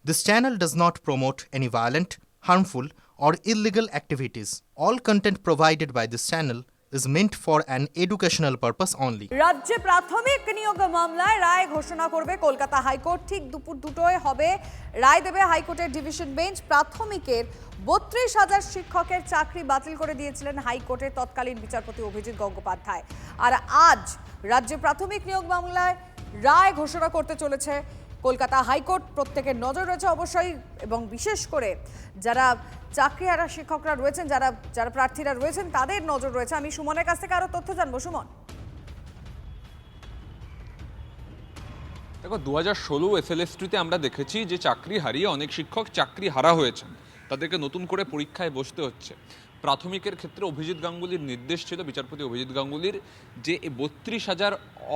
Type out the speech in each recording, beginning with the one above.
This channel does not promote any violent, harmful, or illegal activities. All content provided by this channel is meant for an educational purpose only. রাজ্যে প্রাথমিক নিয়োগ মামলায় রায় ঘোষণা করবে Kolkata high court. ঠিক দুপুর 2টোয় হবে রায় দেবে হাইকোর্টের ডিভিশন বেঞ্চ। প্রাথমিকের 32,000 শিক্ষকের চাকরি বাতিল করে দিয়েছিলেন হাইকোর্টের তৎকালীন বিচারপতি অভিজিৎ গঙ্গোপাধ্যায়। আর আজ রাজ্যে প্রাথমিক নিয়োগ মামলায় রায় ঘোষণা করতে চলেছে কলকাতা হাইকোর্ট। প্রত্যেকের নজর রয়েছে অবশ্যই, এবং বিশেষ করে যারা চাকরিহারা শিক্ষকরা রয়েছেন, যারা প্রার্থীরা রয়েছেন তাদের নজর রয়েছে। আমি সুমনের কাছ থেকে আরো তথ্য জানবো। সুমন, দেখো 2016 এসএলএসটিতে আমরা দেখেছি যে চাকরি হারিয়ে অনেক শিক্ষক চাকরি হারা হয়েছেন, তাদেরকে নতুন করে পরীক্ষায় বসতে হচ্ছে। প্রাথমিকের ক্ষেত্রে অভিজিৎ গাঙ্গুলির নির্দেশ ছিল, বিচারপতি অভিজিৎ গাঙ্গুলির, যে 32,000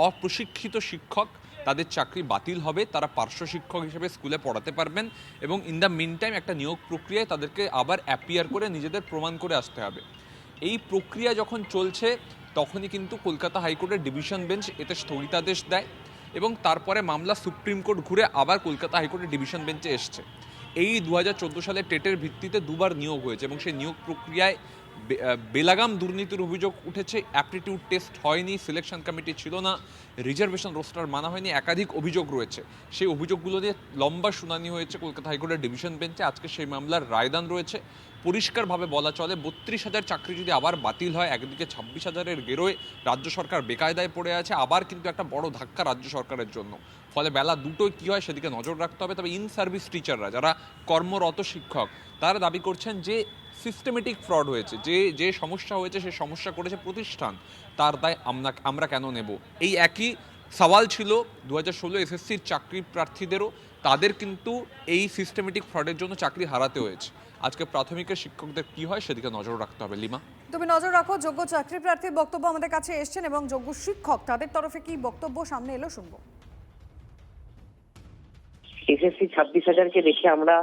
অপ্রশিক্ষিত শিক্ষক তাদের চাকরি বাতিল হবে, তারা পার্শ্ব শিক্ষক হিসেবে স্কুলে পড়াতে পারবেন, এবং ইন দ্য মিন টাইম একটা নিয়োগ প্রক্রিয়ায় তাদেরকে আবার অ্যাপিয়ার করে নিজেদের প্রমাণ করে আসতে হবে। এই প্রক্রিয়া যখন চলছে তখনই কিন্তু কলকাতা হাইকোর্টের ডিভিশন বেঞ্চ এতে স্থগিতাদেশ দেয়, এবং তারপরে মামলা সুপ্রিম কোর্ট ঘুরে আবার কলকাতা হাইকোর্টের ডিভিশন বেঞ্চে এসছে। এই 2014 সালে টেটের ভিত্তিতে দুবার নিয়োগ হয়েছে, এবং সেই নিয়োগ প্রক্রিয়ায় বেলাগাম দুর্নীতির অভিযোগ উঠেছে। অ্যাপটিটিউড টেস্ট হয়নি, সিলেকশন কমিটি ছিল না, রিজার্ভেশন রোস্টার মানা হয়নি, একাধিক অভিযোগ রয়েছে। সেই অভিযোগগুলো নিয়ে লম্বা শুনানি হয়েছে কলকাতা হাইকোর্টের ডিভিশন বেঞ্চে। আজকে সেই মামলার রায়দান রয়েছে। পরিষ্কারভাবে বলা চলে, 32,000 চাকরি যদি আবার বাতিল হয়, একদিকে 26,000-এর গেরোয় রাজ্য সরকার বেকায়দায় পড়ে আছে, আবার কিন্তু একটা বড় ধাক্কা রাজ্য সরকারের জন্য। ফলে বেলা দুটোয় কী হয় সেদিকে নজর রাখতে হবে। তবে ইন সার্ভিস টিচাররা, যারা কর্মরত শিক্ষক, তারা দাবি করছেন যে সিস্টেমেটিক ফ্রড হয়েছে, যে সমস্যা হয়েছে সে সমস্যা করেছে প্রতিষ্ঠান, তার দায় আমরা কেন নেব। এই একই সওয়াল ছিল 2016 এসএসসির চাকরি প্রার্থীদেরও, তাদের কিন্তু এই সিস্টেমেটিক ফ্রডের জন্য চাকরি হারাতে হয়েছে। আজকে প্রাথমিকের শিক্ষকদের কি হয় সেদিকে নজর রাখতে হবে। লিমা, তুমি নজর রাখো। যোগ্য চাকরি প্রার্থীর বক্তব্য আমাদের কাছে এসছেন, এবং যোগ্য শিক্ষক তাদের তরফে কি বক্তব্য সামনে এলো শুনবো। এসএসসি 26,000-কে দেখে আমরা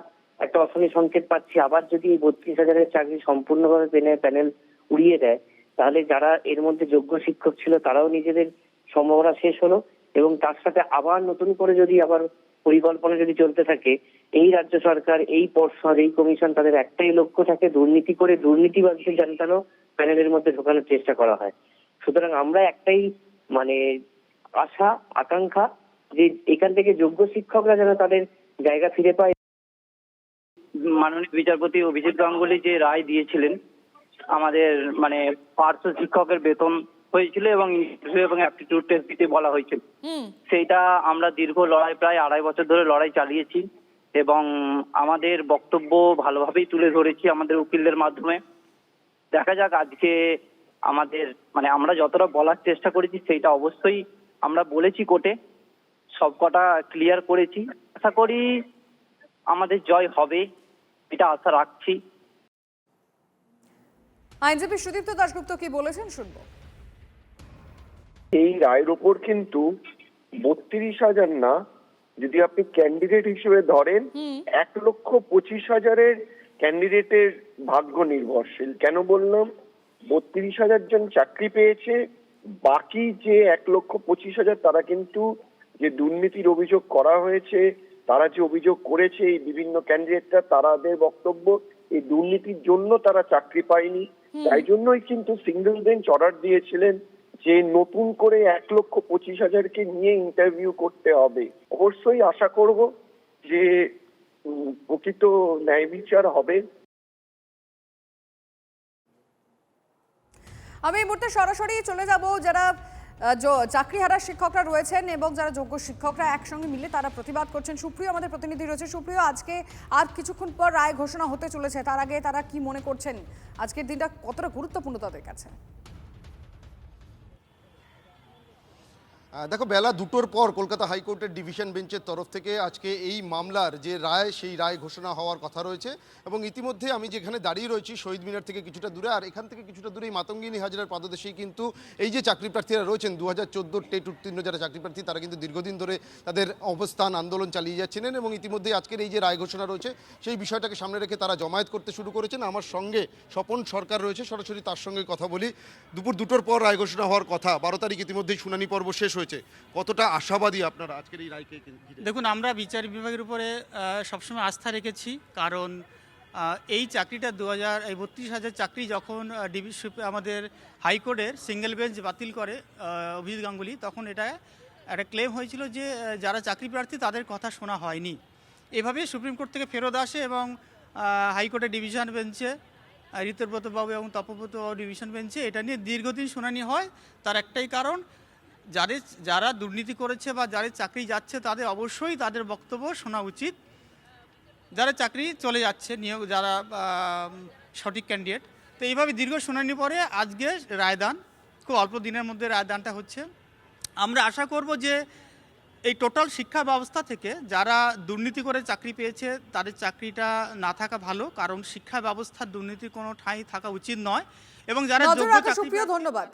একটা অশনি সংকেত পাচ্ছি। আবার যদি এই 32,000-এর চাকরি সম্পূর্ণভাবে প্যানেল উড়িয়ে দেয়, তাহলে যারা এর মধ্যে যোগ্য শিক্ষক ছিল তারাও নিজেদের সম্ভাবনা শেষ হলো, এবং তার সাথে আবার নতুন করে যদি আবার পরিকল্পনা যদি চলতে থাকে, এই রাজ্য সরকার, এই পর্ষদ, এই কমিশন, তাদের একটাই লক্ষ্য থাকে দুর্নীতি করে দুর্নীতিবাদদের জানতানো প্যানেলের মধ্যে ঢোকানোর চেষ্টা করা হয়। সুতরাং আমরা একটাই আশা আকাঙ্ক্ষা যে এখান থেকে যোগ্য শিক্ষকরা যেন তাদের জায়গা ফিরে পায়। মাননীয় বিচারপতি অভিজিৎ গাঙ্গুলি যে রায় দিয়েছিলেন, আমাদের পার্শ্ব শিক্ষকের বেতন হয়েছিল এবং ইন্টারভিউ এবং অ্যাপটিটিউড টেস্ট দিতে বলা হয়েছিল, সেইটা আমরা দীর্ঘ লড়াই, প্রায় 2.5 বছর ধরে লড়াই চালিয়েছি, এবং আমাদের বক্তব্য ভালোভাবেই তুলে ধরেছি আমাদের উকিলদের মাধ্যমে। দেখা যাক আজকে আমাদের আমরা যতটা বলার চেষ্টা করেছি সেইটা অবশ্যই আমরা বলেছি কোর্টে, সবকটা ক্লিয়ার করেছি। আশা করি আমাদের জয় হবে, এটা আশা রাখছি। আইনজীবী সুদীপ্ত দাশগুপ্ত কি বলেছেন শুনবো। এই রায়ের ওপর কিন্তু 32,000 না, যদি আপনি ক্যান্ডিডেট হিসেবে ধরেন 1,25,000-এর ক্যান্ডিডেটের ভাগ্য নির্ভরশীল। কেন বললাম? 32,000 জন চাকরি পেয়েছে, বাকি যে 1,25,000 তারা কিন্তু যে দুর্নীতির অভিযোগ করা হয়েছে, তারা যে অভিযোগ করেছে এই বিভিন্ন ক্যান্ডিডেটরা, তাদের বক্তব্য এই দুর্নীতির জন্য তারা চাকরি পায়নি। তাই জন্যই কিন্তু সিঙ্গেল বেঞ্চ অর্ডার দিয়েছিলেন যে নতুন করে 1,25,000-কে নিয়ে ইন্টারভিউ করতে হবে। অবশ্যই আশা করব যে প্রকৃত ন্যায় বিচার হবে। আমি এই মুহূর্তে সরাসরি চলে যাব যারা চাকরিহারা শিক্ষকরা রয়েছেন এবং যারা যোগ্য শিক্ষকরা একসঙ্গে মিলে তারা প্রতিবাদ করছেন। সুপ্রিয় আমাদের প্রতিনিধি রয়েছে। সুপ্রিয়, আজকে আর কিছুক্ষণ পর রায় ঘোষণা হতে চলেছে, তার আগে তারা কি মনে করছেন, আজকের দিনটা কতটা গুরুত্বপূর্ণ তাদের কাছে? দেখো, বেলা 2টোর পর কলকাতা হাইকোর্টের ডিভিশন বেঞ্চের তরফ থেকে আজকে এই মামলার যে রায়, সেই রায় ঘোষণা হওয়ার কথা রয়েছে। এবং ইতিমধ্যে আমি যেখানে দাঁড়িয়ে রয়েছি শহীদ মিনার থেকে কিছুটা দূরে, আর এখান থেকে কিছুটা দূরেই মাতঙ্গিনী হাজরার পাদদেশেই কিন্তু এই যে চাকরি প্রার্থীরা রয়েছেন, 2014 টেট উত্তীর্ণ যারা চাকরি প্রার্থী, তারা কিন্তু দীর্ঘদিন ধরে তাদের অবস্থান আন্দোলন চালিয়ে যাচ্ছিলেন, এবং ইতিমধ্যে আজকের এই যে রায় ঘোষণা রয়েছে সেই বিষয়টাকে সামনে রেখে তারা জমায়েত করতে শুরু করেছেন। আমার সঙ্গে স্বপন সরকার রয়েছে, সরাসরি তার সঙ্গে কথা বলি। দুপুর 2টোর পর রায় ঘোষণা হওয়ার কথা, 12 তারিখ ইতিমধ্যেই শুনানি পর্ব শেষ হয়েছে। হয়েছে, কতটা আশাবাদী আপনারা আজকের এই রায়কে ঘিরে? দেখুন, আমরা বিচার বিভাগের উপরে সবসময় আস্থা রেখেছি, কারণ এই চাকরিটা 32,000 চাকরি যখন আমাদের হাইকোর্টের সিঙ্গেল বেঞ্চ বাতিল করে অভিজিৎ গাঙ্গুলি, তখন এটা একটা ক্লেম হয়েছিল যে যারা চাকরি প্রার্থী তাদের কথা শোনা হয়নি। এভাবে সুপ্রিম কোর্ট থেকে ফেরত আসে এবং হাইকোর্টের ডিভিশন বেঞ্চে ঋতব্রত বাবু এবং তপব্রত বাবু ডিভিশন বেঞ্চে এটা নিয়ে দীর্ঘদিন শুনানি হয়। তার একটাই কারণ, যারা দুর্নীতি করেছে বা যাদের চাকরি যাচ্ছে তাদের অবশ্যই তাদের বক্তব্য শোনা উচিত। যারা চাকরি চলে যাচ্ছে নিয়োগ, যারা সঠিক ক্যান্ডিডেট, তো এইভাবে দীর্ঘ শুনানি পরে আজকে রায়দান, খুব অল্প দিনের মধ্যে রায়দানটা হচ্ছে। আমরা আশা করব যে এই টোটাল শিক্ষা ব্যবস্থা থেকে যারা দুর্নীতি করে চাকরি পেয়েছে তাদের চাকরিটা না থাকা ভালো, কারণ শিক্ষা ব্যবস্থার দুর্নীতির কোনো ঠাঁই থাকা উচিত নয়। এবং যারা নজর যোগ্য রাখা চাকরি সুপ্রিয়, ধন্যবাদ।